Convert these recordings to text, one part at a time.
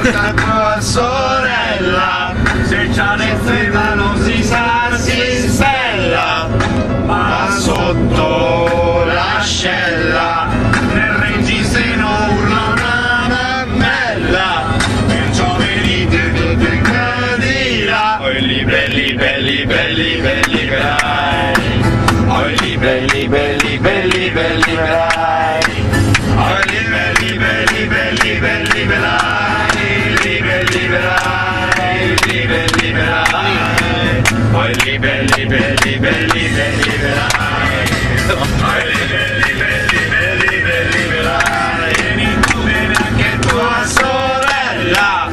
porta tua sorella, se c'ha le frega non si sa, si spella, ma sotto l'ascella nel reggiseno urla una mammella, perciò venite tutti di là. Oi li belli belli belli belli belli, oi li belli belli belli belli belli, oi li belli belli belli belli belli, li belli belli, li belli belli, oi li belli belli belli belli belli, oi li belli belli belli belli belli. Vieni tu, vieni anche tua sorella,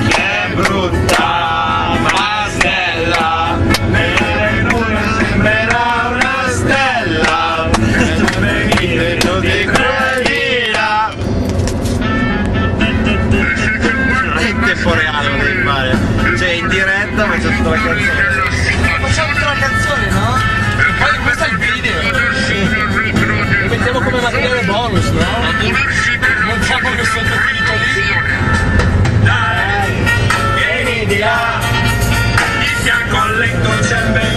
che è brutta ma snella, nelle nuvole sembrerà una stella, perciò venite tutti quelli là. In tempo reale lo devi fare, cioè in diretta faccio tutta la canzone. Facciamo tutta la canzone, no? E poi questo è il video. Sì. Lo mettiamo come materiale bonus, no? Non c'è come sottotitoli. Dai, vieni di là, di fianco al letto c'è un bel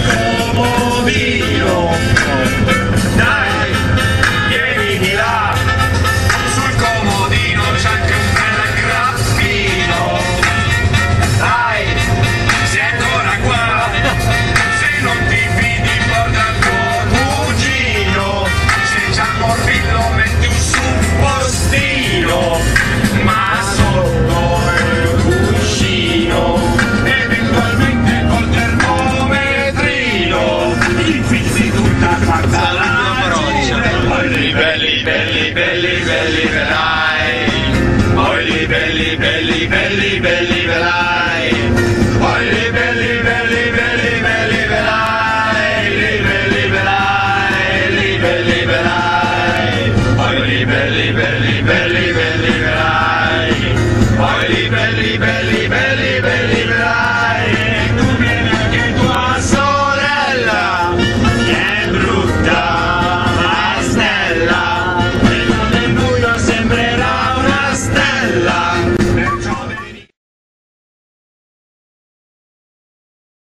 comodino. Dai, vieni di là, sul comodino c'è anche un bel graffino. Dai, sei ancora qua, se non ti fidi porta il tuo cugino, se c'è il morbillo metti un suppostino, ma sotto il cuscino, eventualmente col termometrino, infizzi tutta fatta la belli belli belli belli belli belli, oi li belli belli belli belli belli, oi li belli belli belli belli belli, li belli belli, li belli belli, oi li belli belli belli belli belli, oi li belli belli belli.